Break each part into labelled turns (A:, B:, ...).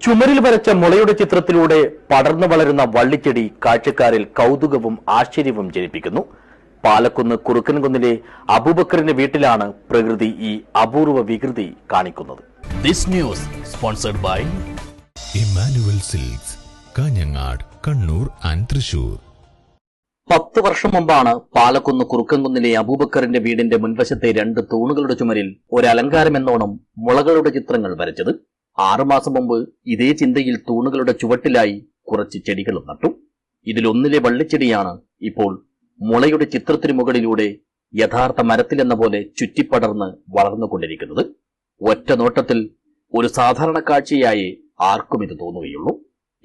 A: ചുമരിൽ വരച്ച മുളയുടെ ചിത്രത്തിലൂടെ പടർന്നു വളരുന്ന വള്ളിച്ചെടി കാഴ്ചക്കാരിൽ കൗതുകവും ആശ്ചര്യവും ജനിപ്പിക്കുന്നു. പാലക്കുന്ന് കുറുക്കൻകുന്നിലെ അബൂബക്കറിന്റെ വീട്ടിലാണ് പ്രകൃതി ഈ അപൂർവ വികൃതി കാണിക്കുന്നത്. This news sponsored by
B: Emmanuel Silks, Kanhangad, Kannur and Thrissur.
A: 10 വർഷം മുമ്പാണ് പാലക്കുന്ന് കുറുക്കൻകുന്നിലെ അബൂബക്കറിന്റെ വീടിന്റെ മുൻവശത്തെ 2 തൂണുകളുടെ ചുമരിൽ ഒരു അലങ്കാരമെന്നോണം മുളകളുടെ ചിത്രങ്ങൾ വരച്ചത്. 6 മാസം മുമ്പ് ഇതേ ചിന്തയിൽ തൂണുകളുടെ ചുവട്ടിലായി കുറച്ച് ചെടികളും നട്ടു. ഇതിലൊന്നിലെ വള്ളിച്ചെടിയാണ് ഇപ്പോൾ മുളയുടെ ചിത്രത്തിനു മുകളിലൂടെ യഥാർത്ഥ മരത്തിലെന്ന പോലെ ചുറ്റിപ്പടർന്ന് വളർന്നുകൊണ്ടിരിക്കുന്നത്. ഒറ്റ നോട്ടത്തിൽ ഒരു സാധാരണ കാഴ്ചയായി ആർക്കും ഇത് തോന്നുകയുള്ളൂ.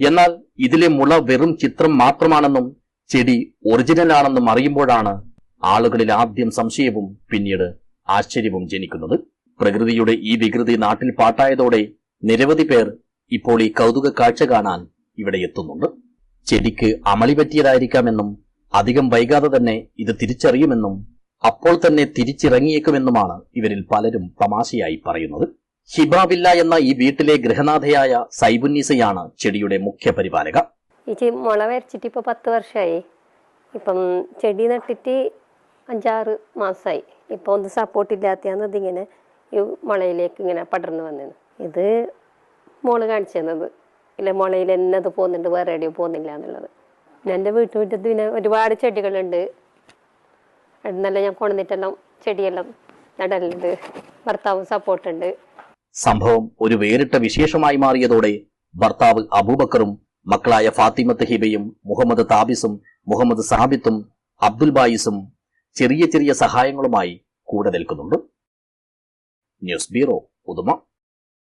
A: എന്നാൽ ഇതിലെ മുള വെറും ചിത്രം മാത്രമാണെന്നും ചെടി ഒറിജിനലാണെന്നും അറിയുമ്പോഴാണ് ആളുകളിൽ ആദ്യം സംശയവും പിന്നീട് ആശ്ചര്യവും ജനിക്കുന്നത്. പ്രകൃതിയുടെ ഈ വികൃതി നാട്ടിൽ പാട്ടായതോടെ നിരവധി പേർ ഇപ്പോൾ ഈ കൗതുക കാഴ്ച കാണാൻ ഇവിടെ എത്തുന്നുണ്ട്. ചെടിക്ക് അമളി പറ്റിയതായിരിക്കാമെന്നും അധികം വൈകാതെ തന്നെ ഇത് തിരിച്ചറിയുമെന്നും അപ്പോൾ തന്നെ തിരിച്ചിറങ്ങിയേക്കുമെന്നുമാണ് ഇവരിൽ പലരും തമാശയായി പറയുന്നത്. ഹിബാവില്ല എന്ന ഈ വീട്ടിലെ ഗൃഹനാഥയായ സൈബുന്നീസയാണ് ചെടിയുടെ മുഖ്യ പരിപാലക.
C: ഈ മുള വരച്ചിട്ട് ഇപ്പൊ 10 വർഷമായി. ഇപ്പം ചെടി നട്ടിട്ട് 5-6 മാസമായി. ഇപ്പൊ ഒന്ന് സപ്പോർട്ട് ഇല്ലാത്തതാണ് ഇതിങ്ങനെ ഈ മുളയിലേക്ക് ഇങ്ങനെ പടർന്നു വന്നത്. ഇത് മോള് കാണിച്ചു തന്നത്. ഇല്ല, മുളയിൽ എന്നത് പോകുന്നുണ്ട്, വേറെ എവിടെയോ പോകുന്നില്ല എന്നുള്ളത്. എൻ്റെ വീട്ടുമുറ്റത്ത് പിന്നെ ഒരുപാട് ചെടികളുണ്ട്. നല്ല ഞാൻ കൊണ്ടുവന്നിട്ടെല്ലാം ചെടിയെല്ലാം നടലുണ്ട്. ഭർത്താവ് സപ്പോർട്ടുണ്ട്.
A: സംഭവം ഒരു വേറിട്ട വിശേഷമായി മാറിയതോടെ ഭർത്താവ് അബൂബക്കറും മക്കളായ ഫാത്തിമത്ത് ഹിബയും മുഹമ്മദ് താബിസും മുഹമ്മദ് സാബിത്തും അബ്ദുൽ ബായിസും ചെറിയ ചെറിയ സഹായങ്ങളുമായി കൂടെ നിൽക്കുന്നുണ്ട്. News bureau, Uduma.